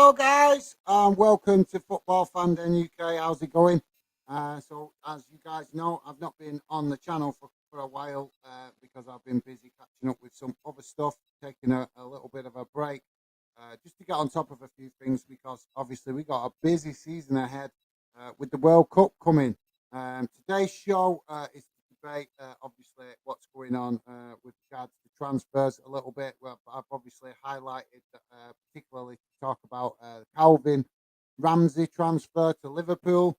Hello, guys, and welcome to Football Fandom UK. How's it going? So, as you guys know, I've not been on the channel for a while because I've been busy catching up with some other stuff, taking a little bit of a break just to get on top of a few things because obviously we got a busy season ahead with the World Cup coming. Today's show is to debate, obviously, what's going on with regards to transfers a little bit. Well, I've obviously highlighted particularly to talk about Calvin Ramsey transfer to Liverpool.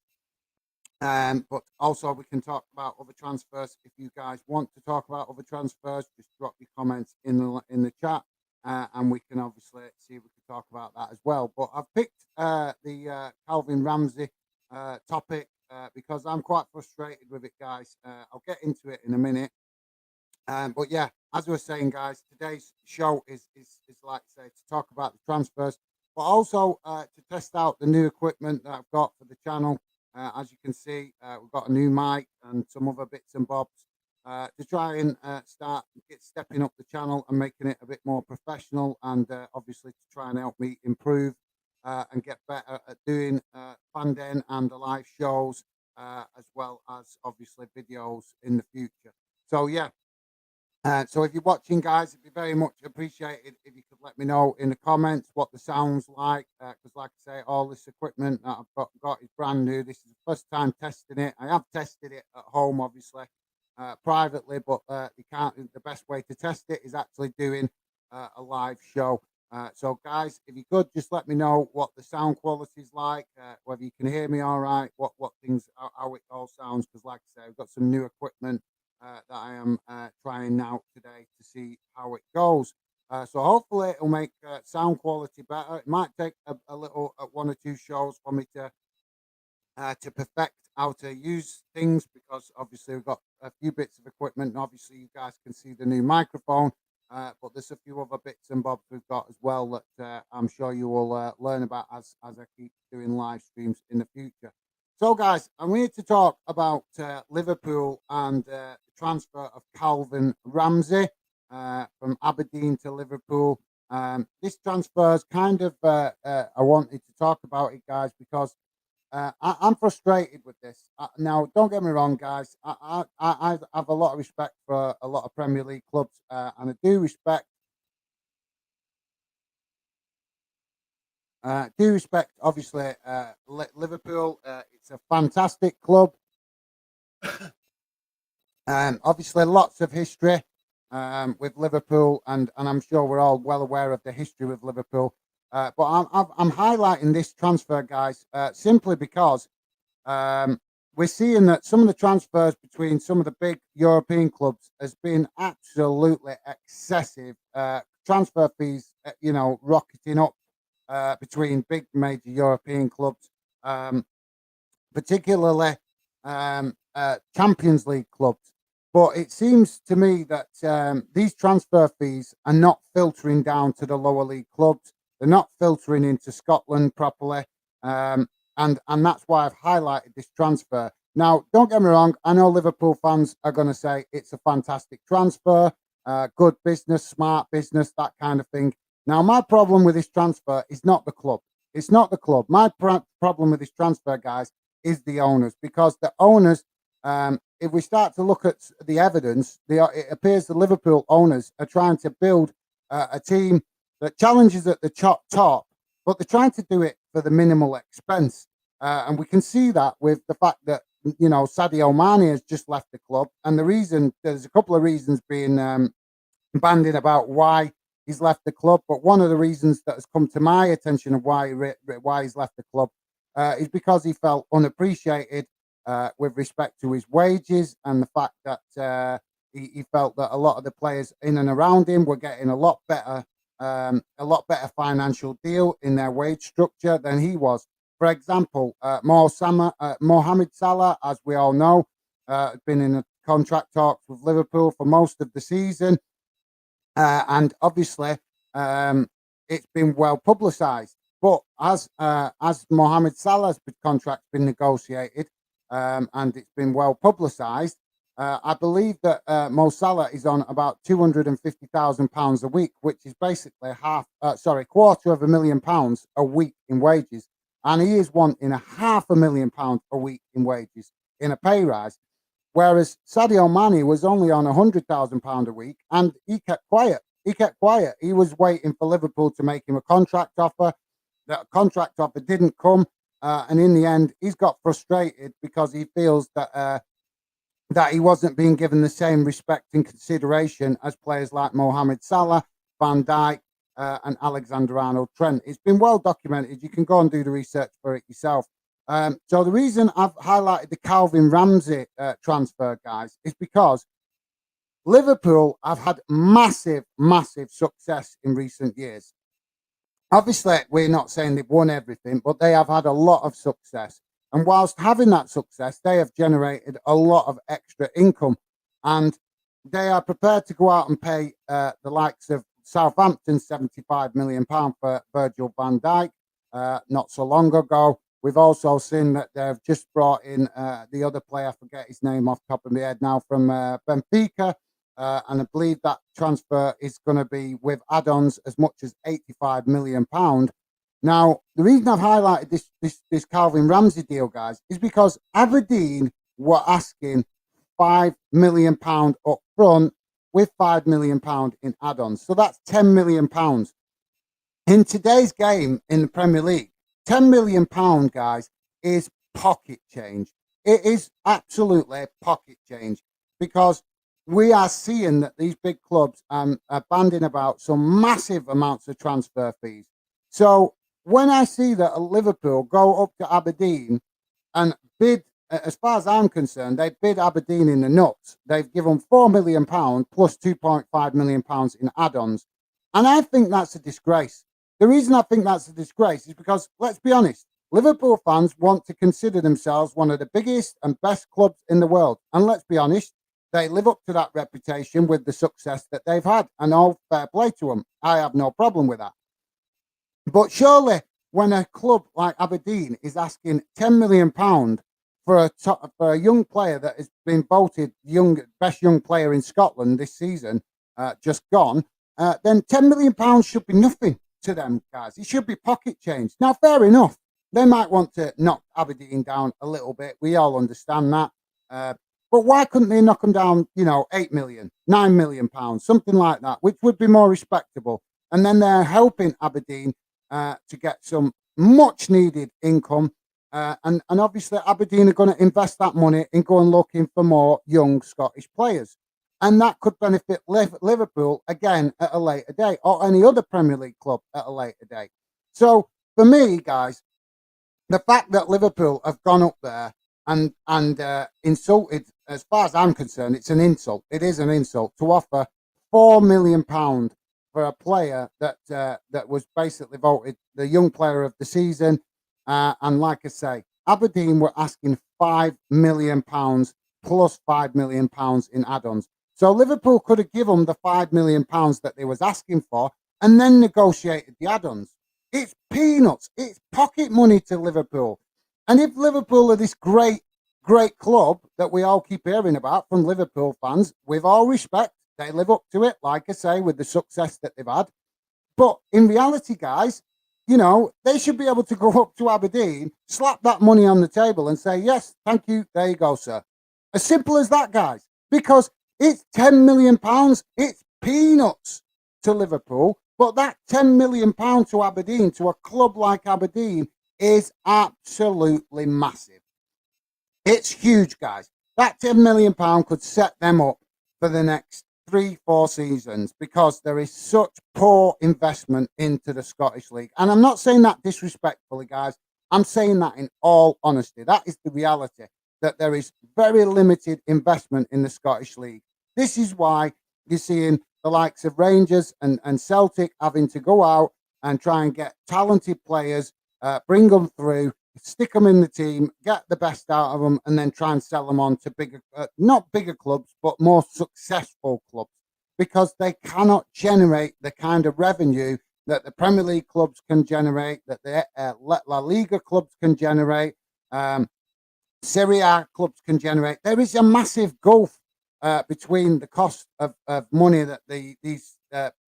But also we can talk about other transfers. If you guys want to talk about other transfers, just drop your comments in the chat, and we can obviously see if we can talk about that as well. But I've picked the Calvin Ramsey topic because I'm quite frustrated with it, guys. I'll get into it in a minute. But yeah, as we were saying, guys, today's show is like I say to talk about the transfers, but also to test out the new equipment that I've got for the channel. As you can see, we've got a new mic and some other bits and bobs to try and start stepping up the channel and making it a bit more professional, and obviously to try and help me improve and get better at doing fandom and the live shows, as well as obviously videos in the future. So yeah. So if you're watching, guys, it'd be very much appreciated if you could let me know in the comments what the sound's like, because like I say, all this equipment that I've got is brand new. This is the first time testing it. I have tested it at home, obviously, privately, but you can't. The best way to test it is actually doing a live show. So guys, if you could just let me know what the sound quality is like, whether you can hear me all right, what things, how it all sounds, because like I say, I've got some new equipment that I am trying now today to see how it goes. So hopefully it'll make sound quality better. It might take a little one or two shows for me to perfect how to use things, because obviously we've got a few bits of equipment, and obviously you guys can see the new microphone, but there's a few other bits and bobs we've got as well that I'm sure you will learn about as I keep doing live streams in the future. So, guys, I'm here to talk about Liverpool and the transfer of Calvin Ramsey from Aberdeen to Liverpool. This transfer is kind of, I wanted to talk about it, guys, because I'm frustrated with this. Now, don't get me wrong, guys. I have a lot of respect for a lot of Premier League clubs, and I do respect obviously, Liverpool. It's a fantastic club. Obviously, lots of history with Liverpool, and I'm sure we're all well aware of the history with Liverpool. But I'm highlighting this transfer, guys, simply because we're seeing that some of the transfers between some of the big European clubs has been absolutely excessive. Transfer fees, rocketing up between big major European clubs, particularly Champions League clubs. But it seems to me that these transfer fees are not filtering down to the lower league clubs. They're not filtering into Scotland properly. And that's why I've highlighted this transfer. Now, don't get me wrong. I know Liverpool fans are going to say it's a fantastic transfer, good business, smart business, that kind of thing. Now, my problem with this transfer is not the club. It's not the club. My problem with this transfer, guys, is the owners, because the owners, if we start to look at the evidence, it appears the Liverpool owners are trying to build a team that challenges at the top, but they're trying to do it for the minimal expense. And we can see that with the fact that, Sadio Mane has just left the club. And there's a couple of reasons being bandied about why he's left the club. But one of the reasons that has come to my attention of why he's left the club is because he felt unappreciated with respect to his wages, and the fact that he felt that a lot of the players in and around him were getting a lot better financial deal in their wage structure than he was. For example, Mohamed Salah, as we all know, had been in a contract talks with Liverpool for most of the season, and obviously it's been well publicised. But as Mohamed Salah's contract's been negotiated, and it's been well publicised, I believe that Mo Salah is on about £250,000 a week, which is basically £250,000 a week in wages, and he is wanting £500,000 a week in wages in a pay rise. Whereas Sadio Mane was only on £100,000 a week, and he kept quiet. He kept quiet. He was waiting for Liverpool to make him a contract offer. That contract offer didn't come, and in the end, he's got frustrated because he feels that he wasn't being given the same respect and consideration as players like Mohamed Salah, Van Dijk, and Alexander-Arnold Trent. It's been well documented. You can go and do the research for it yourself. So the reason I've highlighted the Calvin Ramsey transfer, guys, is because Liverpool have had massive, massive success in recent years. Obviously, we're not saying they've won everything, but they have had a lot of success. And whilst having that success, they have generated a lot of extra income. And they are prepared to go out and pay the likes of Southampton £75 million for Virgil van Dijk not so long ago. We've also seen that they've just brought in the other player, I forget his name off the top of my head now, from Benfica. And I believe that transfer is going to be with add-ons as much as £85 million. Now, the reason I've highlighted this Calvin Ramsey deal, guys, is because Aberdeen were asking £5 million up front with £5 million in add-ons. So that's £10 million. In today's game in the Premier League, £10 million, guys, is pocket change. It is absolutely pocket change because we are seeing that these big clubs are banding about some massive amounts of transfer fees. So when I see that Liverpool go up to Aberdeen and bid, as far as I'm concerned, they bid Aberdeen in the nuts. They've given £4 million plus £2.5 million in add-ons. And I think that's a disgrace. The reason I think that's a disgrace is because, let's be honest, Liverpool fans want to consider themselves one of the biggest and best clubs in the world. And let's be honest, they live up to that reputation with the success that they've had. And all fair play to them. I have no problem with that. But surely, when a club like Aberdeen is asking £10 million for a young player that has been voted best young player in Scotland this season, just gone, then £10 million should be nothing to them, guys. It should be pocket change. Now, fair enough. They might want to knock Aberdeen down a little bit. We all understand that. But why couldn't they knock them down, £8 million, £9 million, something like that, which would be more respectable? And then they're helping Aberdeen to get some much needed income. And obviously, Aberdeen are going to invest that money in going looking for more young Scottish players. And that could benefit Liverpool again at a later date, or any other Premier League club at a later date. So for me, guys, the fact that Liverpool have gone up there and insulted, as far as I'm concerned, it's an insult. It is an insult to offer £4 million for a player that was basically voted the young player of the season. And like I say, Aberdeen were asking £5 million plus £5 million in add-ons. So Liverpool could have given them the £5 million that they was asking for and then negotiated the add-ons. It's peanuts. It's pocket money to Liverpool. And if Liverpool are this great club that we all keep hearing about from Liverpool fans, with all respect, they live up to it, like I say, with the success that they've had. But in reality, guys, they should be able to go up to Aberdeen, slap that money on the table and say, yes, thank you, there you go, sir. As simple as that, guys, because it's £10 million. It's peanuts to Liverpool, but that £10 million to Aberdeen, to a club like Aberdeen, is absolutely massive. It's huge, guys. That £10 million could set them up for the next 3-4 seasons because there is such poor investment into the Scottish League. And I'm not saying that disrespectfully, guys. I'm saying that in all honesty. That is the reality, that there is very limited investment in the Scottish League. This is why you're seeing the likes of Rangers and Celtic having to go out and try and get talented players, bring them through, stick them in the team, get the best out of them, and then try and sell them on to bigger, not bigger clubs, but more successful clubs, because they cannot generate the kind of revenue that the Premier League clubs can generate, that the La Liga clubs can generate, Serie A clubs can generate. There is a massive gulf between the cost of money that these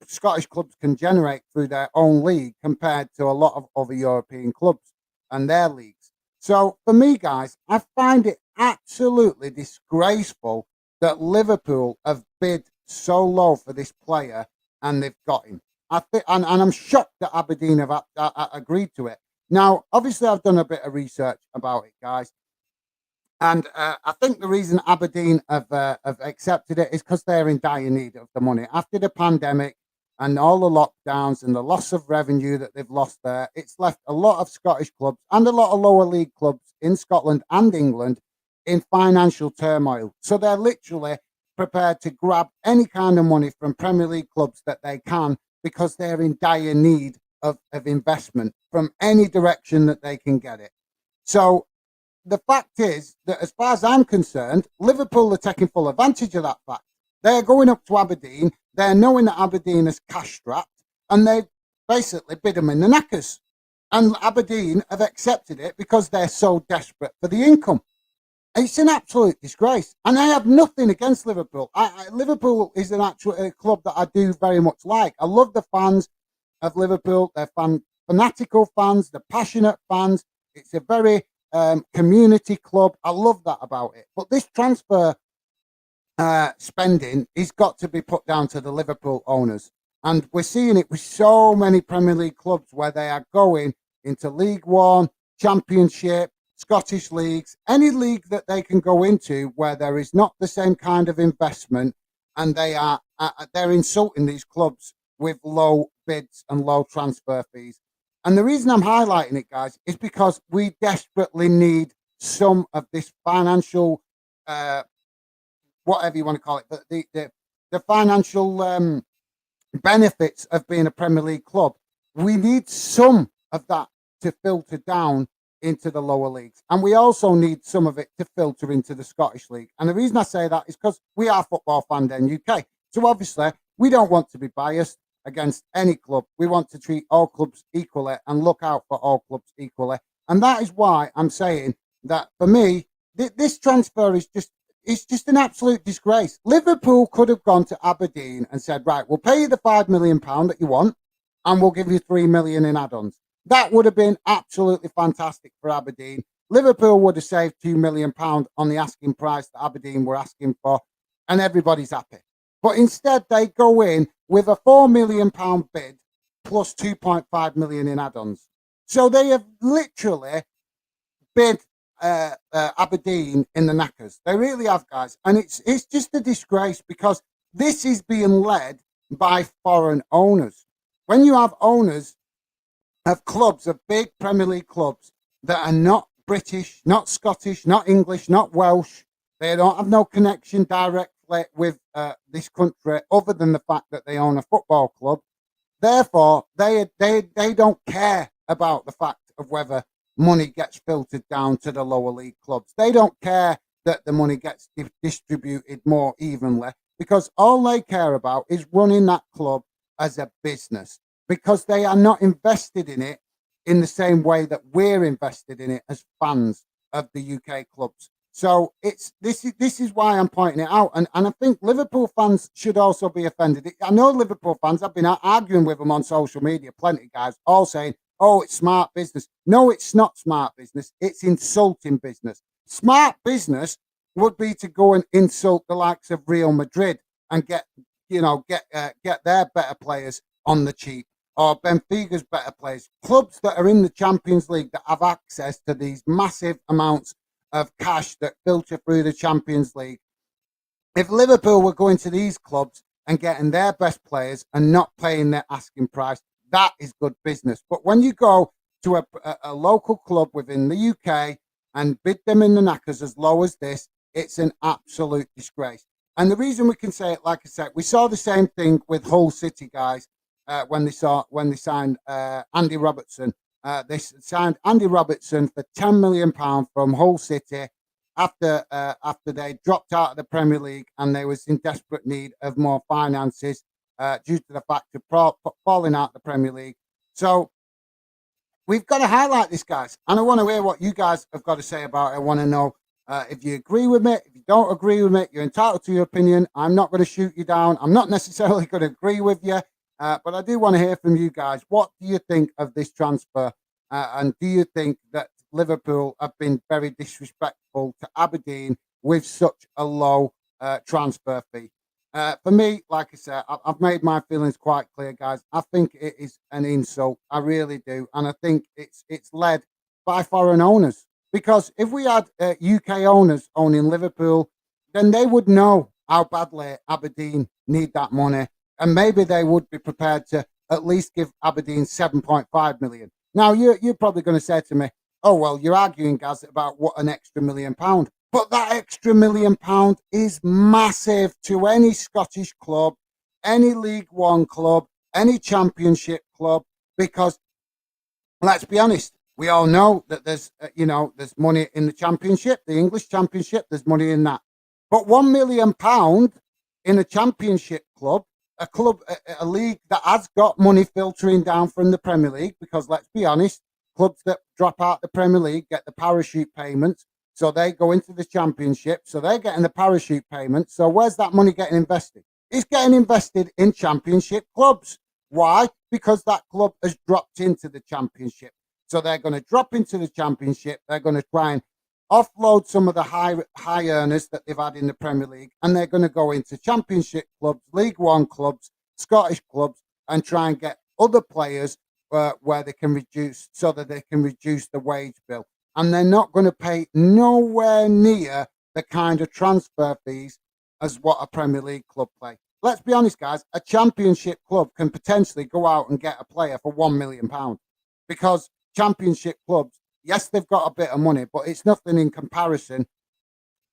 Scottish clubs can generate through their own league compared to a lot of other European clubs and their leagues. So for me, guys, I find it absolutely disgraceful that Liverpool have bid so low for this player and they've got him. And I'm shocked that Aberdeen have agreed to it. Now, obviously, I've done a bit of research about it, guys. And I think the reason Aberdeen have accepted it is because they're in dire need of the money. After the pandemic and all the lockdowns and the loss of revenue that they've lost there, it's left a lot of Scottish clubs and a lot of lower league clubs in Scotland and England in financial turmoil. So they're literally prepared to grab any kind of money from Premier League clubs that they can because they're in dire need of investment from any direction that they can get it. So the fact is that, as far as I'm concerned, Liverpool are taking full advantage of that fact. They're going up to Aberdeen. They're knowing that Aberdeen is cash strapped, and they basically bid them in the knackers. And Aberdeen have accepted it because they're so desperate for the income. It's an absolute disgrace. And I have nothing against Liverpool. Liverpool is an actual club that I do very much like. I love the fans of Liverpool. They're fanatical fans. They're passionate fans. It's a very community club. I love that about it. But this transfer spending is got to be put down to the Liverpool owners. And we're seeing it with so many Premier League clubs where they are going into League One, Championship, Scottish leagues, any league that they can go into where there is not the same kind of investment, and they're insulting these clubs with low bids and low transfer fees. And the reason I'm highlighting it, guys, is because we desperately need some of this financial, whatever you want to call it, the financial benefits of being a Premier League club. We need some of that to filter down into the lower leagues. And we also need some of it to filter into the Scottish League. And the reason I say that is because we are Football Fan Den UK. So obviously, we don't want to be biased against any club. We want to treat all clubs equally and look out for all clubs equally. And that is why I'm saying that for me, this transfer is just an absolute disgrace. Liverpool could have gone to Aberdeen and said, right, we'll pay you the £5 million that you want, and we'll give you £3 million in add-ons. That would have been absolutely fantastic for Aberdeen. Liverpool would have saved £2 million on the asking price that Aberdeen were asking for, and everybody's happy. But instead, they go in with a £4 million bid plus 2.5 million in add-ons. So they have literally bid Aberdeen in the knackers. They really have, guys. And it's just a disgrace because this is being led by foreign owners. When you have owners of clubs, of big Premier League clubs that are not British, not Scottish, not English, not Welsh, they don't have no connection directly with this country other than the fact that they own a football club. Therefore, they don't care about the fact of whether money gets filtered down to the lower league clubs. They don't care that the money gets distributed more evenly because all they care about is running that club as a business, because they are not invested in it in the same way that we're invested in it as fans of the UK clubs. So this is why I'm pointing it out, and I think Liverpool fans should also be offended. I know Liverpool fans, I've been arguing with them on social media, plenty guys, all saying, oh, it's smart business. No, it's not smart business. It's insulting business. Smart business would be to go and insult the likes of Real Madrid and get their better players on the cheap, or Benfica's better players. Clubs that are in the Champions League that have access to these massive amounts of cash that filter through the Champions League. If Liverpool were going to these clubs and getting their best players and not paying their asking price, that is good business. But when you go to a local club within the UK and bid them in the knackers as low as this, it's an absolute disgrace. And the reason we can say it, like I said, we saw the same thing with Hull City, guys, when they signed Andy Robertson. They signed Andy Robertson for £10 million from Hull City after they dropped out of the Premier League and they was in desperate need of more finances due to the fact of falling out of the Premier League. So we've got to highlight this, guys. And I want to hear what you guys have got to say about it. I want to know If you agree with me, if you don't agree with me, you're entitled to your opinion. I'm not going to shoot you down. I'm not necessarily going to agree with you, but I do want to hear from you guys. What do you think of this transfer? And do you think that Liverpool have been very disrespectful to Aberdeen with such a low transfer fee? For me, like I said, I've made my feelings quite clear, guys. I think it is an insult. I really do, and I think it's led by foreign owners. Because if we had UK owners owning Liverpool, then they would know how badly Aberdeen need that money, and maybe they would be prepared to at least give Aberdeen 7.5 million. Now you're probably going to say to me, "Oh well, you're arguing, Gaz, about what an extra £1 million." But that extra £1 million is massive to any Scottish club, any League One club, any Championship club, because let's be honest, we all know that there's money in the Championship, the English Championship. There's money in that, but £1 million in a Championship club, a league that has got money filtering down from the Premier League. Because let's be honest, clubs that drop out the Premier League get the parachute payments, so they go into the Championship, so they're getting the parachute payments. So where's that money getting invested? It's getting invested in Championship clubs. Why? Because that club has dropped into the Championship. So they're going to drop into the Championship. They're going to try and offload some of the high earners that they've had in the Premier League, and they're going to go into Championship clubs, League One clubs, Scottish clubs, and try and get other players where they can reduce, so that they can reduce the wage bill. And they're not going to pay nowhere near the kind of transfer fees as what a Premier League club play. Let's be honest, guys, a Championship club can potentially go out and get a player for £1 million, because Championship clubs, yes, they've got a bit of money, but it's nothing in comparison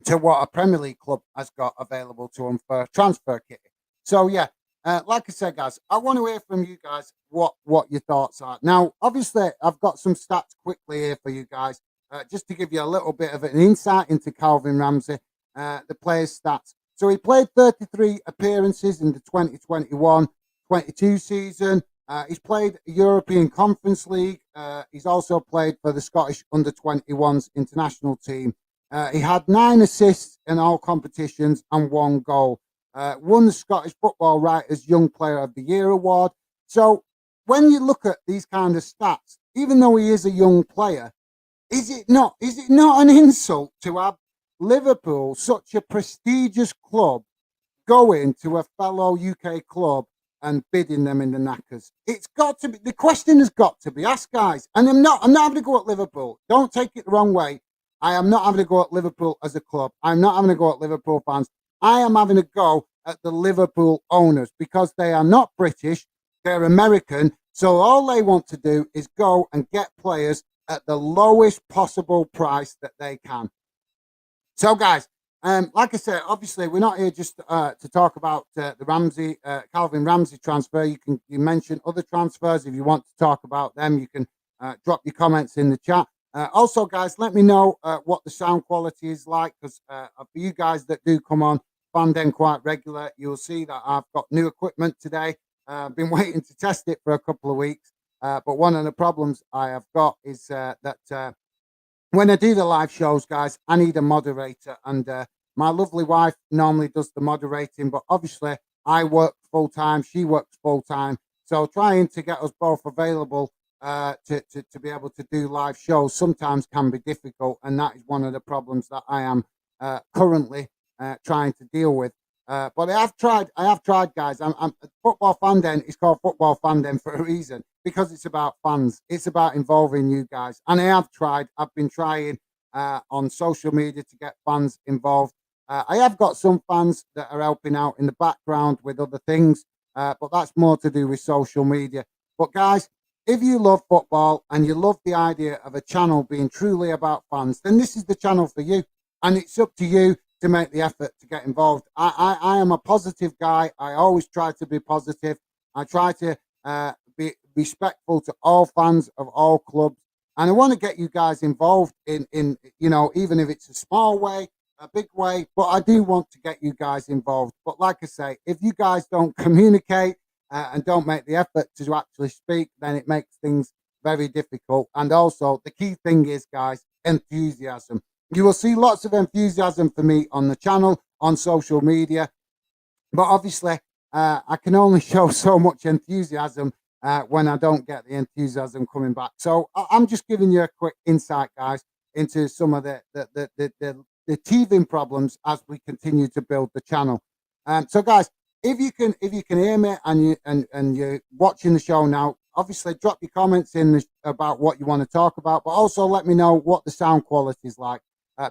to what a Premier League club has got available to them for transfer kit. So, yeah, like I said, guys, I want to hear from you guys what your thoughts are. Now, obviously, I've got some stats quickly here for you guys, just to give you a little bit of an insight into Calvin Ramsey, the player's stats. So he played 33 appearances in the 2021-22 season. He's played European Conference League. He's also played for the Scottish under-21s international team. He had 9 assists in all competitions and 1 goal. Won the Scottish Football Writers Young Player of the Year award. So when you look at these kind of stats, even though he is a young player, is it not an insult to have Liverpool, such a prestigious club, going to a fellow UK club and bidding them in the knackers? It's got to be, the question has got to be asked, guys. And I'm not having to go at Liverpool. Don't take it the wrong way. I am not having to go at Liverpool as a club. I'm not having to go at Liverpool fans. I am having to go at the Liverpool owners, because they are not British, they're American. So all they want to do is go and get players at the lowest possible price that they can. So, guys, like I said, obviously we're not here just to talk about the Calvin Ramsey transfer. You mention other transfers if you want to talk about them. You can drop your comments in the chat. Also, guys, let me know what the sound quality is like, because for you guys that do come on Fandom quite regular, you'll see that I've got new equipment today. I've been waiting to test it for a couple of weeks, but one of the problems I have got is that when I do the live shows, guys, I need a moderator, and my lovely wife normally does the moderating, but obviously I work full time, she works full time, so trying to get us both available to be able to do live shows sometimes can be difficult, and that is one of the problems that I am currently trying to deal with. But I have tried, guys. I'm Football Fandom is called Football Fandom for a reason, because it's about fans. It's about involving you guys. And I have tried. I've been trying on social media to get fans involved. I have got some fans that are helping out in the background with other things, but that's more to do with social media. But guys, if you love football and you love the idea of a channel being truly about fans, then this is the channel for you. And it's up to you to make the effort to get involved. I am a positive guy. I always try to be positive. I try to be respectful to all fans of all clubs. And I want to get you guys involved in even if it's a small way, a big way, but I do want to get you guys involved. But like I say, if you guys don't communicate and don't make the effort to actually speak, then it makes things very difficult. And also, the key thing is, guys, enthusiasm. You will see lots of enthusiasm for me on the channel, on social media, but obviously, I can only show so much enthusiasm when I don't get the enthusiasm coming back. So I'm just giving you a quick insight, guys, into some of the teething problems as we continue to build the channel. So, guys, if you can hear me and you're watching the show now, obviously drop your comments in about what you want to talk about, but also let me know what the sound quality is like,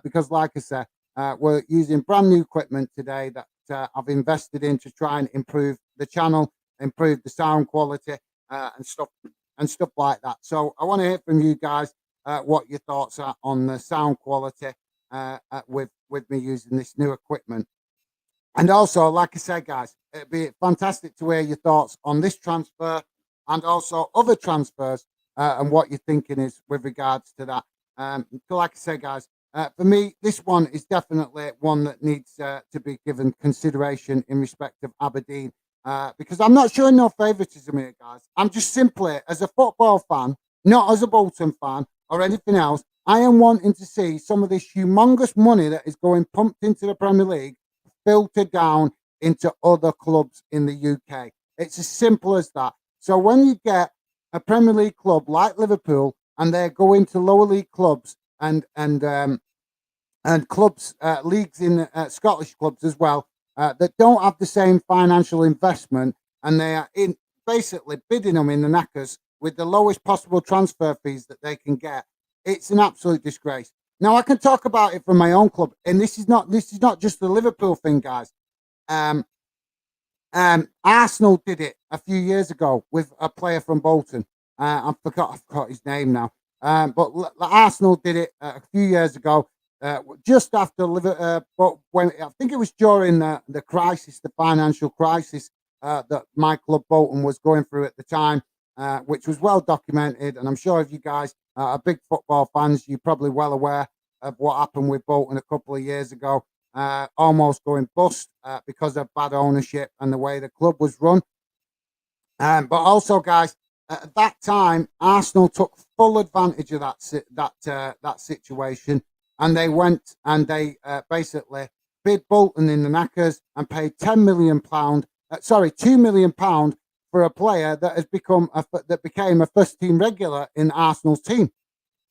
because, like I said, we're using brand new equipment today that I've invested in to try and improve the channel, improve the sound quality, and stuff like that. So I want to hear from you guys what your thoughts are on the sound quality with me using this new equipment. And also, like I said, guys, it'd be fantastic to hear your thoughts on this transfer and also other transfers and what your thinking is with regards to that. So like I said, guys, for me, this one is definitely one that needs to be given consideration in respect of Aberdeen, because I'm not showing no favouritism here, guys. I'm just simply, as a football fan, not as a Bolton fan or anything else, I am wanting to see some of this humongous money that is going pumped into the Premier League filter down into other clubs in the UK. It's as simple as that. So when you get a Premier League club like Liverpool and they're going to lower league clubs and clubs, leagues in Scottish clubs as well, that don't have the same financial investment, and they are in basically bidding them in the knackers with the lowest possible transfer fees that they can get. It's an absolute disgrace. Now I can talk about it from my own club, and this is not just the Liverpool thing, guys. Um, Arsenal did it a few years ago with a player from Bolton. I forgot his name now. But Arsenal did it a few years ago, just after Liverpool. But when I think it was during the crisis, the financial crisis that my club Bolton was going through at the time, which was well documented. And I'm sure if you guys are big football fans, you're probably well aware of what happened with Bolton a couple of years ago, almost going bust because of bad ownership and the way the club was run. But also, guys, at that time, Arsenal took full advantage of that situation, and they went and they basically bid Bolton in the knackers and paid £10 million. Sorry, £2 million for a player that has became a first team regular in Arsenal's team,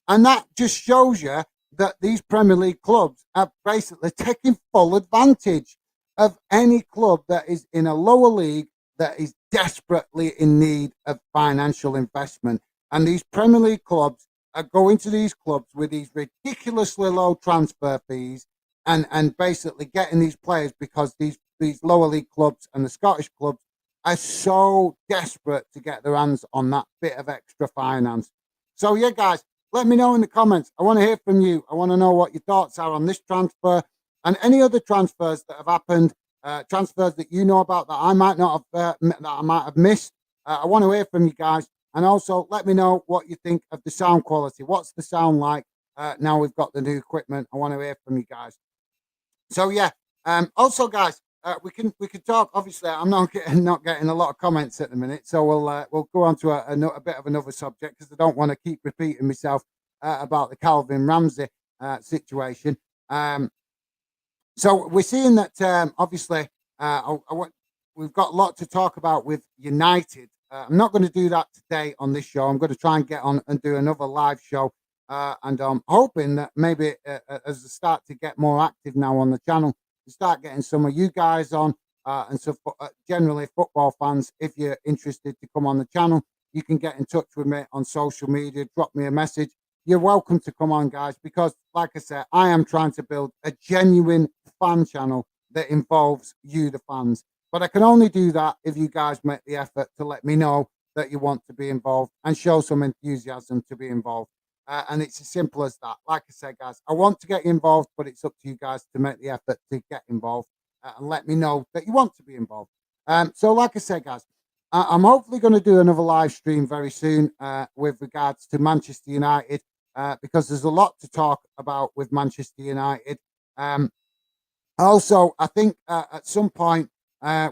and that just shows you that these Premier League clubs are basically taking full advantage of any club that is in a lower league that is desperately in need of financial investment. And these Premier League clubs are going to these clubs with these ridiculously low transfer fees and basically getting these players because these lower league clubs and the Scottish clubs are so desperate to get their hands on that bit of extra finance. So, yeah, guys, let me know in the comments. I want to hear from you. I want to know what your thoughts are on this transfer and any other transfers that have happened, transfers that you know about that I might not have that I might have missed. I want to hear from you guys, and also let me know what you think of the sound quality. What's the sound like now we've got the new equipment? I want to hear from you guys. So yeah. Also, guys, we can talk. Obviously, I'm not getting a lot of comments at the minute, so we'll go on to a bit of another subject because I don't want to keep repeating myself about the Calvin Ramsey situation. So we're seeing that obviously we've got a lot to talk about with United. I'm not going to do that today on this show. I'm going to try and get on and do another live show. And I'm hoping that maybe as I start to get more active now on the channel, to start getting some of you guys on and so generally football fans, if you're interested to come on the channel, you can get in touch with me on social media, drop me a message. You're welcome to come on, guys, because like I said, I am trying to build a genuine fan channel that involves you, the fans. But I can only do that if you guys make the effort to let me know that you want to be involved and show some enthusiasm to be involved. And it's as simple as that. Like I said, guys, I want to get involved, but it's up to you guys to make the effort to get involved and let me know that you want to be involved. So like I said, guys, I'm hopefully going to do another live stream very soon with regards to Manchester United because there's a lot to talk about with Manchester United. Also, I think at some point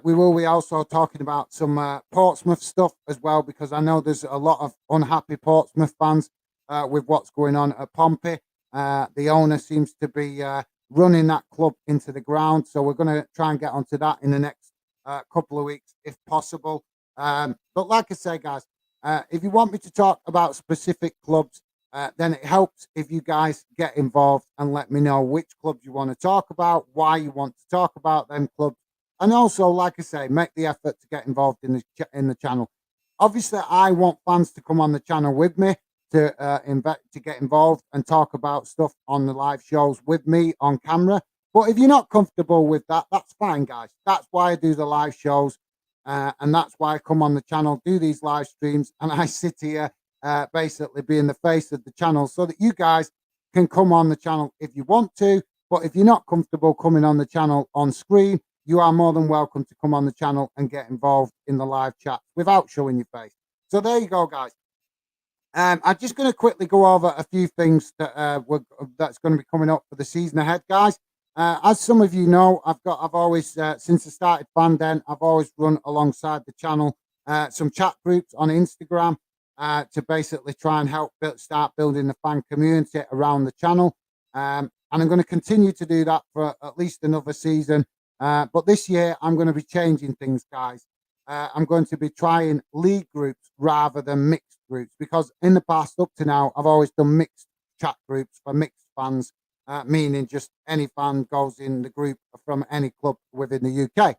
we will be also talking about some Portsmouth stuff as well, because I know there's a lot of unhappy Portsmouth fans with what's going on at Pompey. The owner seems to be running that club into the ground. So we're going to try and get onto that in the next couple of weeks, if possible. But like I say, guys, if you want me to talk about specific clubs, then it helps if you guys get involved and let me know which clubs you want to talk about, why you want to talk about them clubs, and also, like I say, make the effort to get involved in the channel. Obviously, I want fans to come on the channel with me to get involved and talk about stuff on the live shows with me on camera. But if you're not comfortable with that, that's fine, guys. That's why I do the live shows, and that's why I come on the channel, do these live streams, and I sit here basically being the face of the channel so that you guys can come on the channel if you want to. But if you're not comfortable coming on the channel on screen, you are more than welcome to come on the channel and get involved in the live chat without showing your face. So there you go, guys. I'm just going to quickly go over a few things that's going to be coming up for the season ahead, guys. As some of you know, I've always since I started Fanden, I've always run alongside the channel some chat groups on Instagram to basically try and help start building the fan community around the channel. And I'm going to continue to do that for at least another season. But this year, I'm going to be changing things, guys. I'm going to be trying league groups rather than mixed groups, because in the past up to now, I've always done mixed chat groups for mixed fans, meaning just any fan goes in the group from any club within the UK.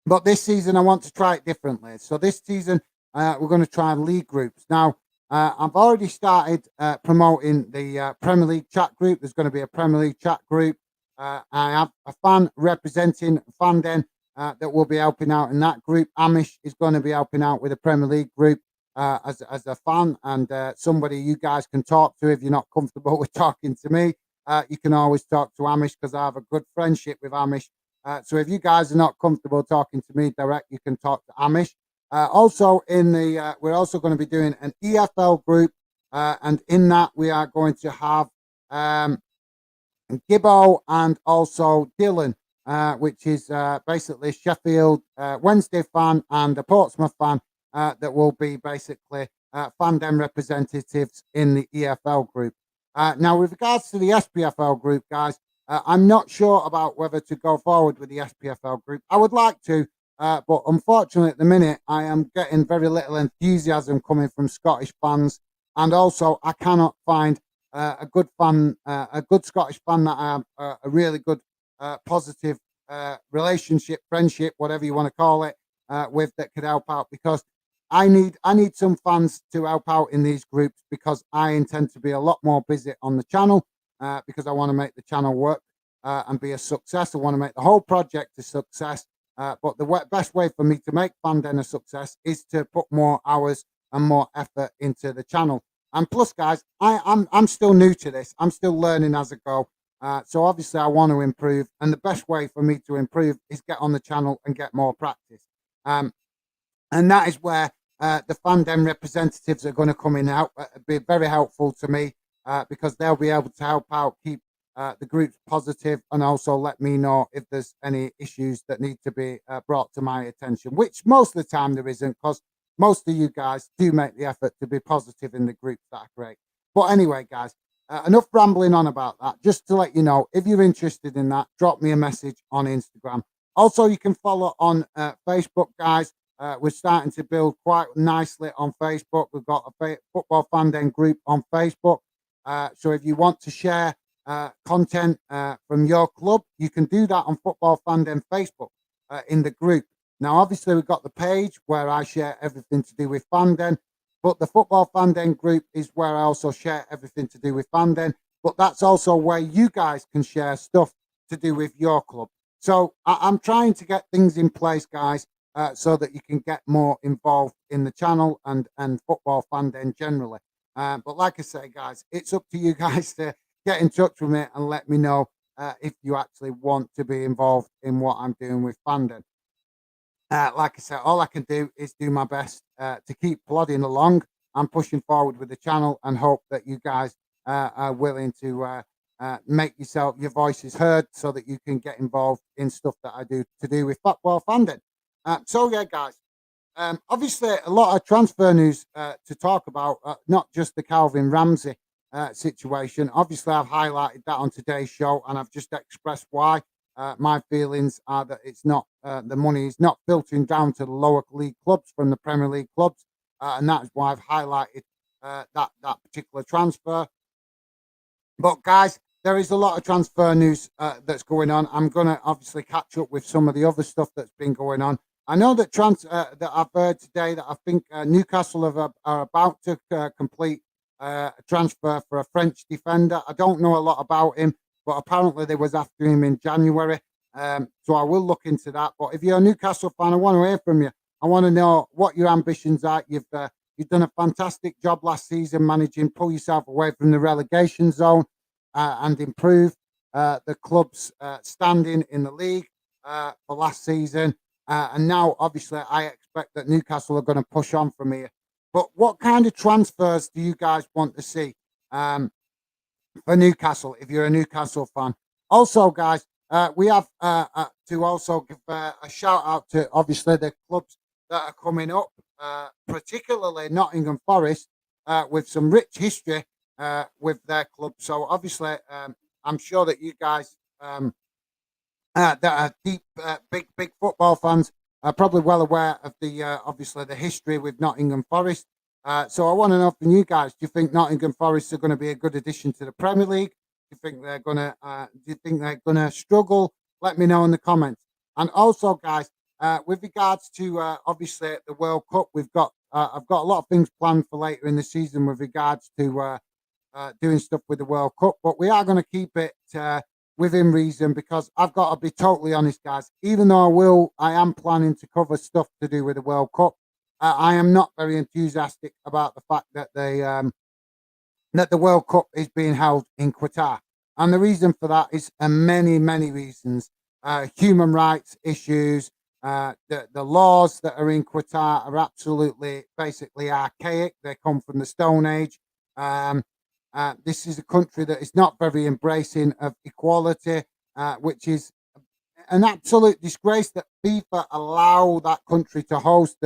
But this season, I want to try it differently. So this season, we're going to try league groups. Now, I've already started promoting the Premier League chat group. There's going to be a Premier League chat group. I have a fan representing Fanden that will be helping out in that group. Amish is going to be helping out with the Premier League group as a fan, and somebody you guys can talk to if you're not comfortable with talking to me. You can always talk to Amish because I have a good friendship with Amish. So if you guys are not comfortable talking to me direct, you can talk to Amish. Also, we're also going to be doing an EFL group, and in that we are going to have Gibbo and also Dylan, which is basically Sheffield Wednesday fan and a Portsmouth fan that will be basically Fandom representatives in the EFL group. Now, with regards to the SPFL group, guys, I'm not sure about whether to go forward with the SPFL group. I would like to, but unfortunately at the minute, I am getting very little enthusiasm coming from Scottish fans, and also I cannot find a good Scottish fan that I have a really good, positive relationship, friendship, whatever you want to call it, with, that could help out, because I need some fans to help out in these groups, because I intend to be a lot more busy on the channel, because I want to make the channel work and be a success. I want to make the whole project a success. But the best way for me to make Fanden a success is to put more hours and more effort into the channel. And plus, guys, I'm still new to this. I'm still learning as I go. So obviously I want to improve. And the best way for me to improve is get on the channel and get more practice. And that is where the Fandom representatives are going to come in and help, be very helpful to me, because they'll be able to help out, keep the groups positive, and also let me know if there's any issues that need to be brought to my attention, which most of the time there isn't, because most of you guys do make the effort to be positive in the groups that I create. But anyway, guys, enough rambling on about that. Just to let you know, if you're interested in that, drop me a message on Instagram. Also, you can follow on Facebook, guys. We're starting to build quite nicely on Facebook. We've got a Football Fandom group on Facebook. So if you want to share content from your club, you can do that on Football Fandom Facebook in the group. Now, obviously, we've got the page where I share everything to do with Fandom, but the Football Fandom group is where I also share everything to do with Fandom. But that's also where you guys can share stuff to do with your club. So I'm trying to get things in place, guys, so that you can get more involved in the channel and Football Fandom generally. But like I say, guys, it's up to you guys to get in touch with me and let me know if you actually want to be involved in what I'm doing with Fandom. Like I said, all I can do is do my best to keep plodding along and pushing forward with the channel, and hope that you guys are willing to make your voices heard, so that you can get involved in stuff that I do to do with Football Fandom. So yeah, guys, obviously a lot of transfer news to talk about, not just the Calvin Ramsey situation. Obviously, I've highlighted that on today's show, and I've just expressed why. My feelings are that it's not the money is not filtering down to the lower league clubs from the Premier League clubs, and that is why I've highlighted that particular transfer. But guys, there is a lot of transfer news that's going on. I'm gonna obviously catch up with some of the other stuff that's been going on. I know that that I've heard today that I think Newcastle are about to complete a transfer for a French defender. I don't know a lot about him, but apparently they was after him in January. So I will look into that. But if you're a Newcastle fan, I want to hear from you. I want to know what your ambitions are. You've done a fantastic job last season managing pull yourself away from the relegation zone and improve the club's standing in the league for last season. And now, obviously, I expect that Newcastle are going to push on from here. But what kind of transfers do you guys want to see for Newcastle if you're a Newcastle fan? Also, guys, we have to also give a shout out to, obviously, the clubs that are coming up, particularly Nottingham Forest, with some rich history with their club. So obviously, I'm sure that you guys that are deep, big football fans are probably well aware of the obviously the history with Nottingham Forest. So I want to know from you guys: do you think Nottingham Forest are going to be a good addition to the Premier League? Do you think they're gonna? Do you think they're gonna struggle? Let me know in the comments. And also, guys, with regards to obviously the World Cup, I've got a lot of things planned for later in the season with regards to doing stuff with the World Cup, but we are going to keep it within reason because I've got to be totally honest, guys. Even though I am planning to cover stuff to do with the World Cup. I am not very enthusiastic about the fact that that the World Cup is being held in Qatar, and the reason for that is many reasons. Human rights issues. The laws that are in Qatar are absolutely basically archaic. They come from the Stone Age. This is a country that is not very embracing of equality, which is an absolute disgrace that FIFA allow that country to host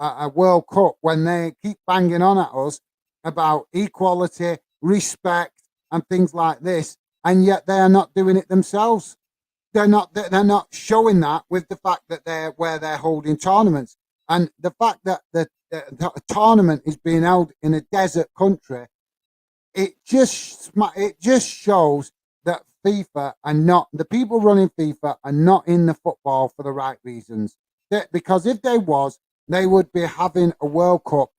a World Cup when they keep banging on at us about equality, respect, and things like this, and yet they are not doing it themselves. They're not showing that with the fact that they're holding tournaments, and the fact that the tournament is being held in a desert country. It just shows that FIFA and not the people running FIFA are not in the football for the right reasons. Because if they was, they would be having a World Cup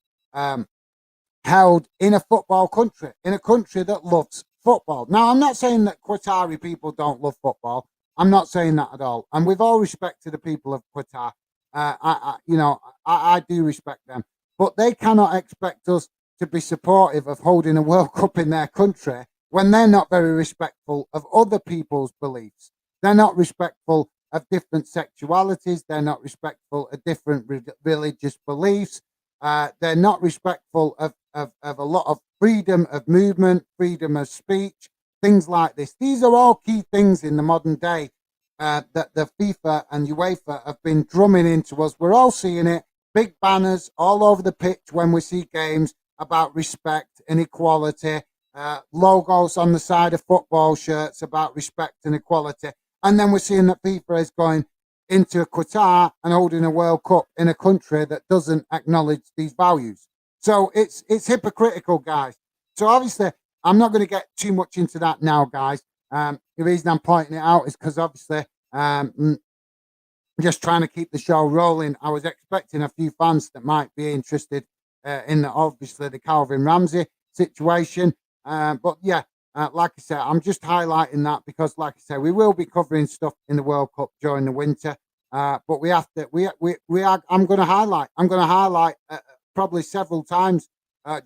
held in a football country, in a country that loves football. Now, I'm not saying that Qatari people don't love football. I'm not saying that at all. And with all respect to the people of Qatar, I do respect them, but they cannot expect us to be supportive of holding a World Cup in their country when they're not very respectful of other people's beliefs. They're not respectful of different sexualities. They're not respectful of different religious beliefs. They're not respectful of a lot of freedom of movement, freedom of speech, things like this. These are all key things in the modern day that the FIFA and UEFA have been drumming into us. We're all seeing it. Big banners all over the pitch when we see games about respect and equality, logos on the side of football shirts about respect and equality. And then we're seeing that FIFA is going into Qatar and holding a World Cup in a country that doesn't acknowledge these values. So it's hypocritical, guys. So obviously, I'm not going to get too much into that now, guys. The reason I'm pointing it out is because obviously, just trying to keep the show rolling. I was expecting a few fans that might be interested in obviously the Calvin Ramsey situation. But yeah, like I said, I'm just highlighting that because, like I said, we will be covering stuff in the World Cup during the winter. But we have to. We are. I'm going to highlight. Probably several times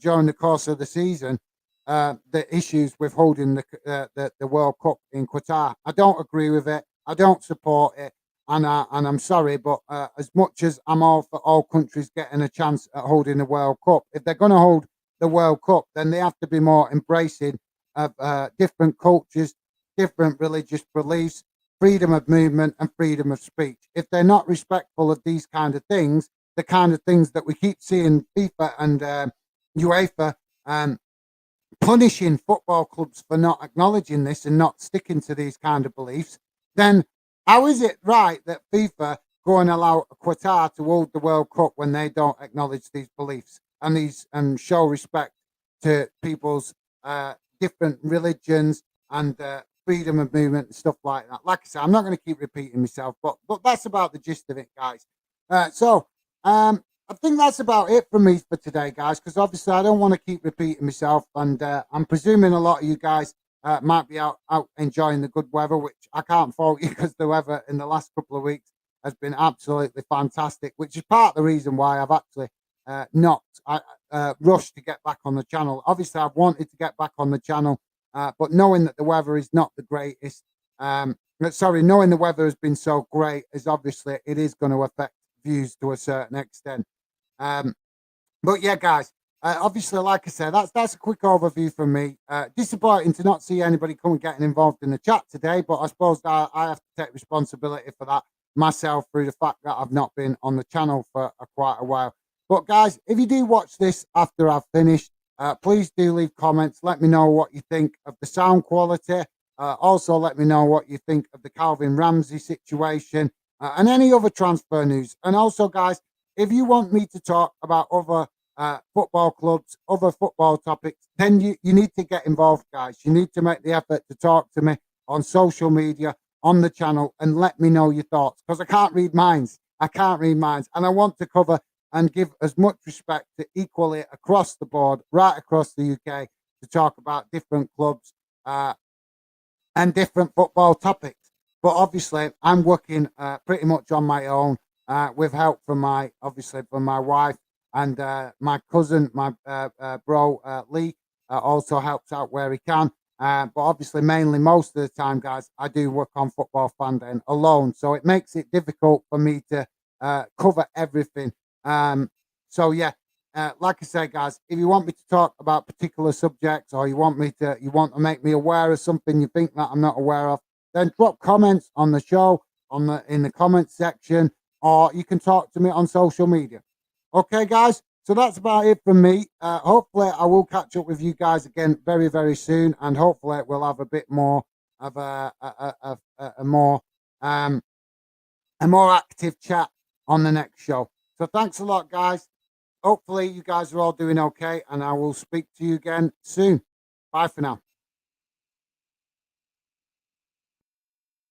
during the course of the season the issues with holding the World Cup in Qatar. I don't agree with it. I don't support it. And I'm sorry, but as much as I'm all for all countries getting a chance at holding the World Cup, if they're going to hold the World Cup, then they have to be more embracing of different cultures, different religious beliefs, freedom of movement, and freedom of speech. If they're not respectful of these kind of things, the kind of things that we keep seeing FIFA and UEFA punishing football clubs for not acknowledging this and not sticking to these kind of beliefs, then how is it right that FIFA go and allow Qatar to hold the World Cup when they don't acknowledge these beliefs and show respect to people's different religions and freedom of movement and stuff like that? Like I said, I'm not going to keep repeating myself, but that's about the gist of it, guys. I think that's about it for me for today, guys, because obviously I don't want to keep repeating myself. And I'm presuming a lot of you guys might be out enjoying the good weather, which I can't fault you because the weather in the last couple of weeks has been absolutely fantastic, which is part of the reason why I've actually not rushed to get back on the channel. Obviously, I've wanted to get back on the channel, but knowing that the weather is not the greatest, knowing the weather has been so great is obviously it is going to affect views to a certain extent. But yeah, guys, obviously, like I said, that's a quick overview from me. Disappointing to not see anybody coming getting involved in the chat today, but I suppose I have to take responsibility for that myself through the fact that I've not been on the channel for quite a while. But guys, if you do watch this after I've finished, please do leave comments. Let me know what you think of the sound quality. Also, let me know what you think of the Calvin Ramsey situation and any other transfer news. And also, guys, if you want me to talk about other football clubs, other football topics, then you need to get involved, guys. You need to make the effort to talk to me on social media, on the channel, and let me know your thoughts, because I can't read minds. I can't read minds. And I want to cover and give as much respect to equally across the board, right across the UK, to talk about different clubs and different football topics. But obviously, I'm working pretty much on my own with help from my wife and my cousin, my bro Lee, also helps out where he can. But obviously, mainly most of the time, guys, I do work on Football Fan Den alone, so it makes it difficult for me to cover everything. So yeah, like I say, guys, if you want me to talk about particular subjects, or you want to make me aware of something you think that I'm not aware of, then drop comments on the show in the comments section, or you can talk to me on social media. Okay, guys. So that's about it from me. Hopefully, I will catch up with you guys again very, very soon, and hopefully, we'll have a bit more of a more active chat on the next show. So thanks a lot, guys. Hopefully, you guys are all doing okay, and I will speak to you again soon. Bye for now.